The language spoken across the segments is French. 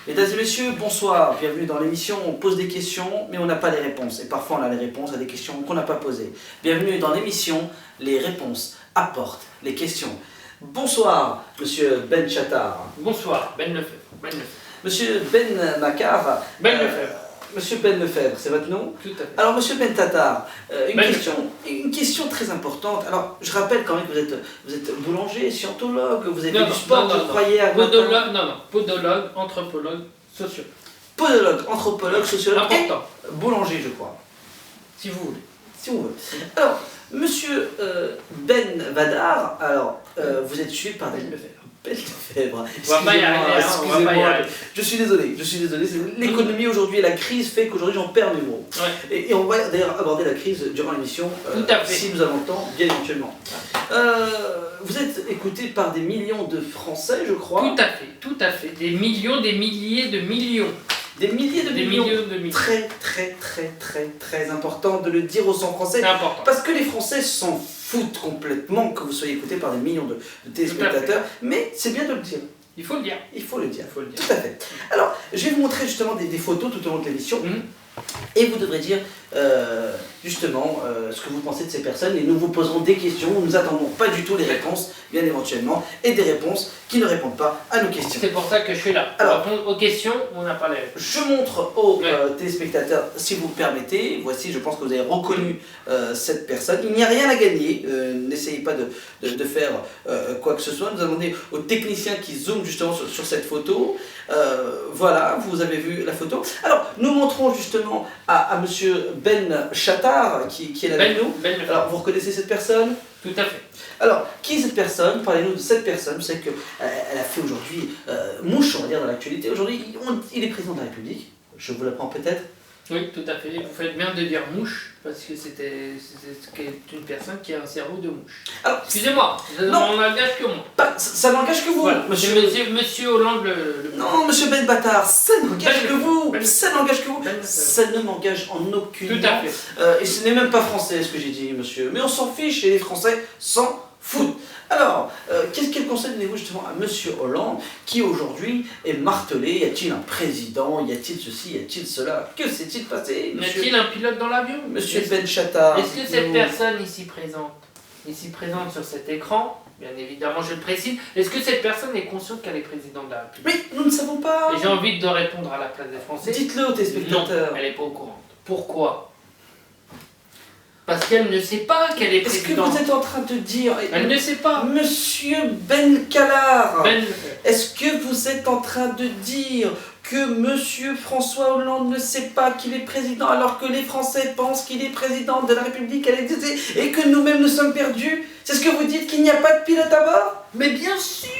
Mesdames et messieurs, bonsoir, bienvenue dans l'émission. On pose des questions, mais on n'a pas les réponses. Et parfois on a les réponses à des questions qu'on n'a pas posées. Bienvenue dans l'émission, les réponses apportent les questions. Bonsoir, monsieur Ben Chattar. Bonsoir, Ben Lefebvre. Monsieur Ben Makar. Ben Lefebvre. Monsieur Ben Lefebvre, c'est votre nom? Tout à fait. Alors, monsieur Ben Tatar, Ben une question très importante. Alors, je rappelle quand même que vous êtes boulanger, scientologue, vous avez fait du sport, je croyais à 20 ans. Podologue, anthropologue, sociologue. Podologue, anthropologue, sociologue Important, et boulanger, je crois. si vous voulez. Si on veut. Alors, monsieur Ben Vadar, alors, vous êtes suivi par des Lefebvre. Ben Lefebvre. On va pas y arriver, hein, on va pas y arriver. Je suis désolé. L'économie aujourd'hui et la crise fait qu'aujourd'hui j'en perds mes mots. Ouais. Et on va d'ailleurs aborder la crise durant l'émission, Tout à fait. si nous avons le temps, bien éventuellement. Vous êtes écouté par des millions de Français, je crois. Tout à fait. Des millions, des milliers de millions. Des milliers de Des millions. millions de millions. Très important de le dire aux 100 Français. C'est important. Parce que les Français s'en foutent complètement que vous soyez écouté par des millions de téléspectateurs. Mais c'est bien de le dire. Il faut le dire. Il faut le dire. Il faut le dire. Tout à fait. Alors, je vais vous montrer justement des photos tout au long de l'émission. Mhm. Et vous devrez dire justement ce que vous pensez de ces personnes. Et nous vous poserons des questions. Nous n'attendons pas du tout les réponses, bien éventuellement. Et des réponses qui ne répondent pas à nos questions. C'est pour ça que je suis là. Alors, pour répondre aux questions, on n'a pas les réponses. Je montre aux Ouais. téléspectateurs, si vous le permettez. Voici, je pense que vous avez reconnu cette personne. Il n'y a rien à gagner. N'essayez pas de faire quoi que ce soit. Nous allons demander aux techniciens qui zooment justement sur cette photo. Voilà, vous avez vu la photo. Alors, nous montrons justement à monsieur Ben Chattar qui est là avec nous. Ben Lefebvre. Alors, vous reconnaissez cette personne? Tout à fait. Alors, qui est cette personne? Parlez-nous de cette personne. Vous savez qu'elle a fait aujourd'hui mouche, on va dire, dans l'actualité. Aujourd'hui, il est président de la République. Je vous l'apprends peut-être. Oui, tout à fait. Vous faites bien de dire mouche, parce que c'est une personne qui a un cerveau de mouche. Alors, Excusez-moi, Non. on n'engage que moi. ça n'engage que vous, Voilà. monsieur. Monsieur Hollande le Non, monsieur Ben Bâtard, ça n'engage Ben que vous. Ben Ça n'engage que vous. Ben Ça ne m'engage en aucune. Tout à fait. Et ce n'est même pas français ce que j'ai dit, monsieur. Mais on s'en fiche et les Français s'en foutent. Alors, quel conseil donnez-vous justement à monsieur Hollande qui aujourd'hui est martelé? Y a-t-il un président? Y a-t-il ceci? Y a-t-il cela? Que s'est-il passé, Y monsieur? a-t-il un pilote dans l'avion? Monsieur Ben Chattar. Est-ce que cette dites-nous. personne ici présente sur cet écran, bien évidemment je le précise, est-ce que cette personne est consciente qu'elle est présidente de la République? Mais nous ne savons pas. Et j'ai envie de répondre à la place des Français. Dites-le aux téléspectateurs. Non, elle n'est pas au courant. Pourquoi? Parce qu'elle ne sait pas qu'elle est Est-ce que présidente. vous êtes en train de dire, Elle ne sait pas. monsieur Ben Kallar, Ben Lefebvre. est-ce que vous êtes en train de dire que monsieur François Hollande ne sait pas qu'il est président alors que les Français pensent qu'il est président de la République et que nous-mêmes nous sommes perdus? C'est ce que vous dites, qu'il n'y a pas de pilote à bord? Mais bien sûr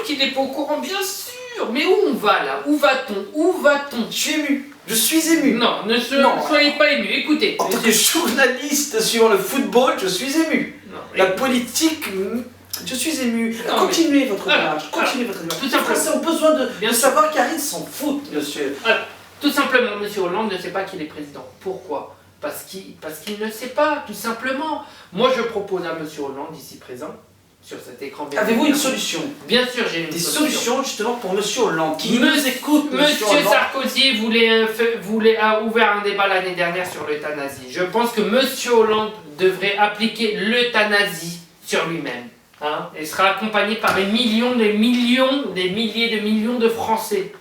qu'il n'est pas au courant, bien sûr. Mais où on va là? Où va-t-on? Où va-t-on? Je suis ému. Je suis ému. Non, ne Non. soyez pas ému. Écoutez. En tant que journaliste suivant le football, je suis ému. Non, La politique, je suis ému. Non, Continuez votre Alors, démarche. Continuez votre démarche. tout Les simplement. Français ont besoin Bien de sûr. savoir car ils s'en foutent, monsieur. Alors, tout simplement, M. Hollande ne sait pas qu'il est président. Pourquoi? Parce qu'il ne sait pas, tout simplement. Moi, je propose à M. Hollande, ici présent, sur cet écran... bien Avez-vous une évidemment. solution? Bien sûr, j'ai une Des solution. solutions justement pour monsieur Hollande qui Monsieur- nous écoute, Monsieur Hollande. Sarkozy a ouvert un débat l'année dernière sur l'euthanasie. Je pense que Monsieur Hollande devrait appliquer l'euthanasie sur lui-même. Hein, et sera accompagné par des milliers de millions de Français.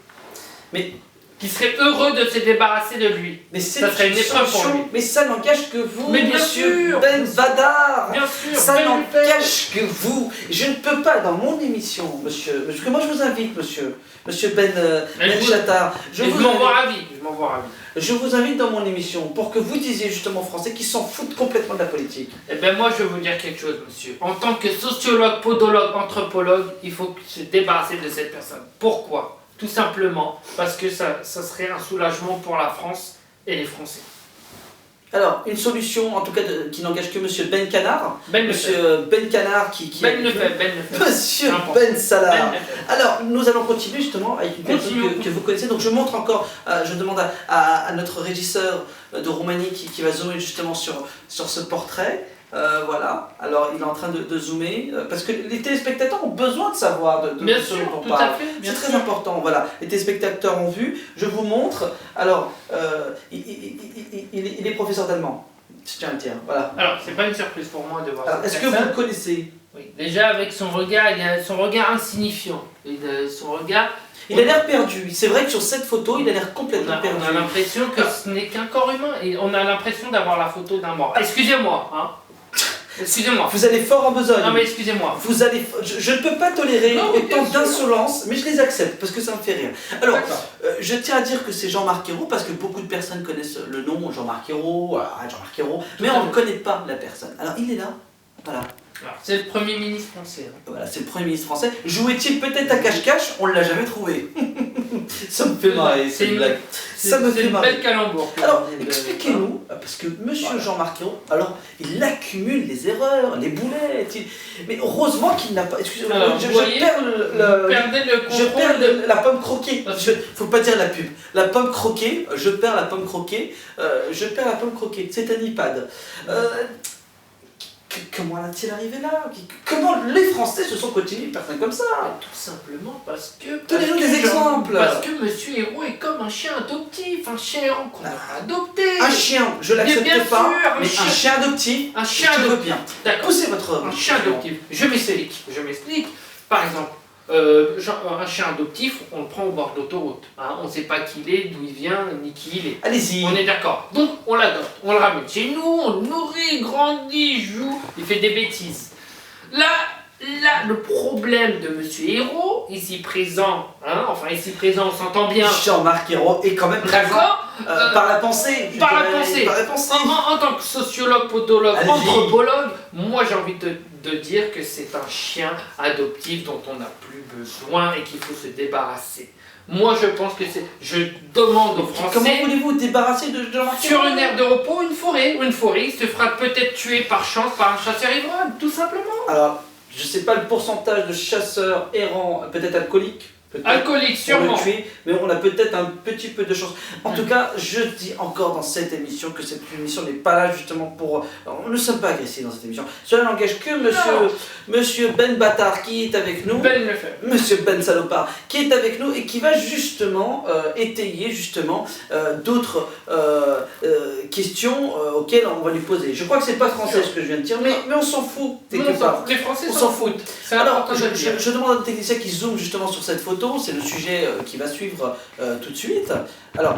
Mais- qui seraient heureux de se débarrasser de lui. Mais c'est Ça serait une épreuve pour solution. lui. Mais ça n'engage que vous, Mais bien monsieur sûr. Ben Vadar. Bien sûr, Ça Ben n'engage que vous. Je ne peux pas, dans mon émission, monsieur, parce que moi je vous invite, monsieur Ben je vous- Chattar, Je m'en vois ravi. je vous invite dans mon émission pour que vous disiez justement aux Français qui s'en foutent complètement de la politique. Eh bien moi je vais vous dire quelque chose, monsieur. En tant que sociologue, podologue, anthropologue, il faut se débarrasser de cette personne. Pourquoi? Tout simplement parce que ça serait un soulagement pour la France et les Français. Alors, une solution, en tout cas, qui n'engage que monsieur Ben Canard. Ben Monsieur Lefebvre. Ben Canard qui Ben Lefebvre. Monsieur Important. Ben Salah. Ben Lefebvre. Alors, nous allons continuer justement avec une personne Continuons. que vous connaissez. Donc, je montre encore, je demande à notre régisseur de Roumanie qui va zoomer justement sur ce portrait. Voilà, alors il est en train de zoomer, parce que les téléspectateurs ont besoin de savoir de Bien ce sûr, dont on tout parle. à fait. Bien C'est sûr. très important, voilà. Les téléspectateurs ont vu, je vous montre. Alors, il est professeur d'allemand, je tiens à le dire, voilà. Alors, c'est pas une surprise pour moi de voir Alors, cette est-ce que vous personne. le connaissez? Oui. Déjà, avec son regard, il a son regard insignifiant. Son regard... Il a l'air perdu, c'est vrai que sur cette photo, il a l'air complètement perdu. On a l'impression que ce n'est qu'un corps humain et on a l'impression d'avoir la photo d'un mort. Excusez-moi, hein. Excusez-moi. Vous allez fort en besogne. Non mais excusez-moi. Vous allez, je ne peux pas tolérer Non, autant bien sûr. d'insolence, mais je les accepte parce que ça me fait rire. Alors, D'accord. je tiens à dire que c'est Jean-Marc Ayrault parce que beaucoup de personnes connaissent le nom Jean-Marc Ayrault, mais on ne connaît pas la personne. Alors, il est là, voilà. Alors, c'est le Premier ministre français. Hein. Voilà, c'est le Premier ministre français. Jouait-il peut-être à cache-cache? On ne l'a jamais trouvé. Ça me fait marrer, c'est une blague. Ça me C'est fait une marrer. belle calembour. Alors, expliquez-nous, parce que Monsieur Jean-Marc Ayrault, alors, il accumule les erreurs, les boulettes, mais heureusement qu'il n'a pas... Excusez-moi, Alors, je vous voyez, perds Vous perdez le je contrôle perds de... la pomme croquée. Parce Faut pas dire la pub. La pomme croquée, je perds la pomme croquée, je perds la pomme croquée. C'est un iPad. Comment est-il arrivé là? Comment les Français se sont continués personne comme ça? Tout simplement parce que... Donnez-nous des exemples. Parce que Monsieur Hérault est comme un chien adoptif, un chien errant qu'on a adopté. Un chien, je Mais bien l'accepte pas, sûr, mais un chien adoptif, Un chien je veux adoptif. bien. D'accord. Poussez votre... Un chien adoptif. Je m'explique. Par exemple, un chien adoptif, on le prend au bord de l'autoroute. Hein. On ne sait pas qui il est, d'où il vient, ni qui il est. Allez-y. On est d'accord. Donc, on l'adopte. On le ramène chez nous, on le nourrit, il grandit, il joue, il fait des bêtises. Là, le problème de Monsieur Hérault, ici présent, hein, on s'entend bien. Jean-Marc Ayrault est quand même présent D'accord. par la pensée. je Par la dirais, pensée. Par la pensée. En tant que sociologue, podologue, Allez-y. anthropologue, moi j'ai envie de dire que c'est un chien adoptif dont on n'a plus besoin et qu'il faut se débarrasser. Moi je pense que c'est... Je demande aux Comment Français... voulez-vous vous débarrasser de Jean-Marc Sur Ayrault? une aire de repos, une forêt, il se fera peut-être tuer par chance par un chasseur ivrogne, tout simplement. Alors, je sais pas le pourcentage de chasseurs errants, peut-être alcooliques, peut-être Alcoolique, pour sûrement. le tuer, mais on a peut-être un petit peu de chance. En tout cas, je dis encore dans cette émission que cette émission n'est pas là justement pour... Nous ne sommes pas agressifs dans cette émission. Cela n'engage que monsieur Ben Bâtard qui est avec nous. Ben le fait. Monsieur Ben Salopard, qui est avec nous et qui va justement étayer justement d'autres questions auxquelles on va lui poser. Je crois que c'est pas français ce que je viens de dire, mais on s'en fout quelque part. Les Français On s'en s'en foutent. C'est Alors, important de le dire. je demande à un technicien qui zoome justement sur cette photo, c'est le sujet qui va suivre tout de suite. Alors,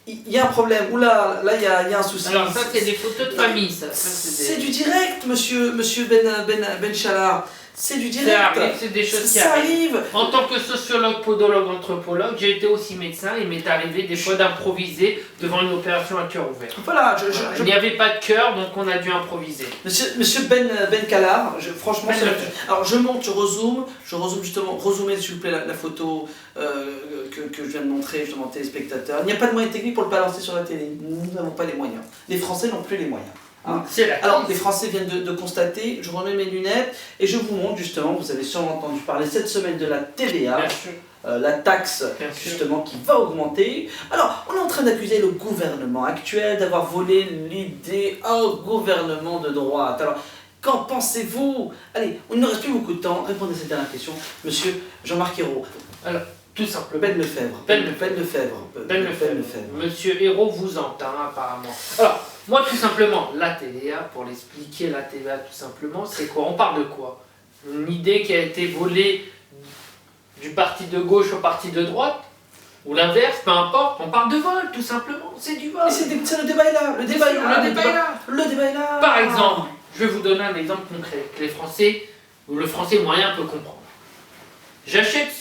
il y a un problème, oula, là il y a un souci. Alors ça c'est des photos de famille, ça. C'est du direct, monsieur Ben Chalard. C'est du Ça direct. arrive, c'est des choses qui Ça arrivent. arrive. En tant que sociologue, podologue, anthropologue, j'ai été aussi médecin et il m'est arrivé des fois d'improviser devant une opération à cœur ouvert. Voilà, Il n'y avait pas de cœur, donc on a dû improviser. Monsieur Ben Callard, franchement, Ben alors je monte, je rezoome justement, rezoomez s'il vous plaît la photo que je viens de montrer justement aux téléspectateurs. Il n'y a pas de moyens techniques pour le balancer sur la télé, nous n'avons pas les moyens. Les Français n'ont plus les moyens. Hein. C'est la Alors, les Français viennent de constater, je remets mes lunettes et je vous montre justement, vous avez sûrement entendu parler cette semaine de la TVA, Bien sûr. la taxe Bien sûr. justement qui va augmenter. Alors, on est en train d'accuser le gouvernement actuel d'avoir volé l'idée au gouvernement de droite. Alors, qu'en pensez-vous? Allez, il ne reste plus beaucoup de temps, répondez à cette dernière question, monsieur Jean-Marc Ayrault. Alors, tout simplement. Ben Lefebvre. Ben Lefebvre. Monsieur Hérault vous entend apparemment. Alors, moi tout simplement, la TVA, pour l'expliquer, la TVA tout simplement, c'est quoi? On parle de quoi? Une idée qui a été volée du parti de gauche au parti de droite? Ou l'inverse, peu importe, on parle de vol tout simplement, c'est du vol. Mais c'est le débat est là, le débat est là, le débat est là. Par exemple, je vais vous donner un exemple concret que les Français, ou le Français moyen peut comprendre. J'achète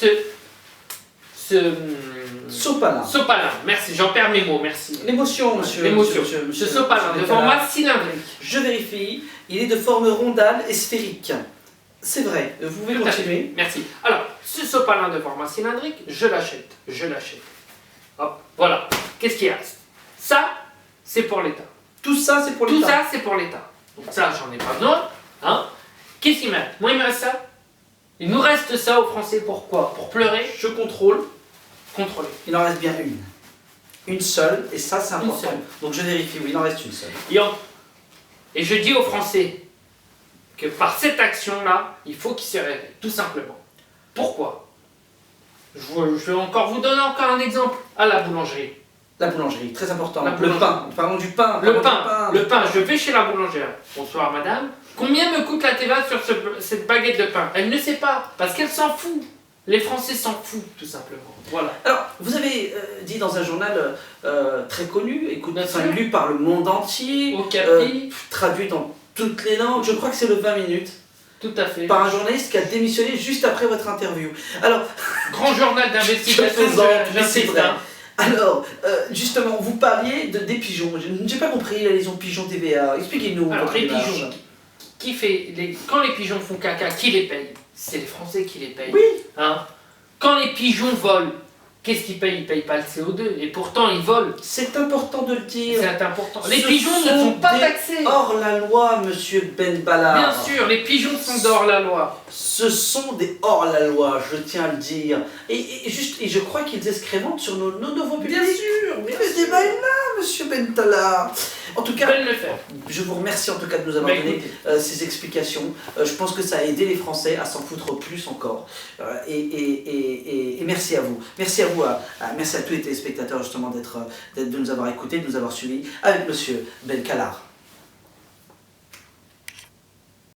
Sopalin. sopalin, merci, j'en perds mes mots, merci. L'émotion, monsieur. L'émotion. Monsieur Ce sopalin de Ben format Callard. cylindrique. Je vérifie, il est de forme rondale et sphérique. C'est vrai, vous pouvez Tout à fait. continuer. Merci. Alors, ce sopalin de format cylindrique, je l'achète. Hop, voilà. Qu'est-ce qui reste? Ça, c'est pour l'État. Tout ça, c'est pour Tout l'État. ça, c'est pour l'État. Donc ça, j'en ai pas besoin. Hein? Qu'est-ce qu'il me reste? Moi, il me reste ça. Il nous reste ça aux Français. Pourquoi? Pour pleurer, Je contrôle. contrôler. Il en reste bien une. Une seule, et ça, c'est Une important. seule. Donc je vérifie, oui, il en reste une seule. Et je dis aux Français, que par cette action-là, il faut qu'il se réveille, tout simplement. Pourquoi? Je vais encore vous donner encore un exemple à la boulangerie. La boulangerie, très important. La Le boulangerie. pain, parlons du pain. Le parlons du pain, je vais chez la boulangère. Bonsoir madame. Combien me coûte la TVA sur cette baguette de pain? Elle ne sait pas, parce qu'elle s'en fout. Les Français s'en foutent, tout simplement. Voilà. Alors, vous avez dit dans un journal très connu, Bien sûr. lu par le monde entier, Au Capi, traduit dans toutes les langues, je crois que c'est le 20 minutes, tout à fait. par un journaliste qui a démissionné juste après votre interview. Alors, Grand journal d'investigation, Je plaisante, mais c'est j'insiste, vrai. hein. alors justement, vous parliez des pigeons. Je n'ai pas compris la liaison pigeon-TVA. Expliquez-nous Alors, votre les démarche. pigeons, quand les pigeons font caca, qui les paye? C'est les Français qui les payent. Oui. Hein? Quand les pigeons volent, qu'est-ce qu'ils payent? Ils ne payent pas le CO2. Et pourtant, ils volent. C'est important de le dire. C'est important. Les Ce pigeons ne sont pas des taxés. hors la loi, monsieur Ben Ballard. Bien sûr, les pigeons sont dehors la loi. Ce sont des hors la loi, je tiens à le dire. Et je crois qu'ils excrémentent sur nos voies publiques. Bien sûr, Mais le débat est là, monsieur Bentala. En tout Ils cas, veulent le faire. je vous remercie en tout cas de nous avoir Bah, donné écoutez. ces explications. Je pense que ça a aidé les Français à s'en foutre plus encore. Et merci à vous. Merci à vous, merci à tous les téléspectateurs justement de nous avoir écoutés, de nous avoir suivis avec monsieur Ben Ballard.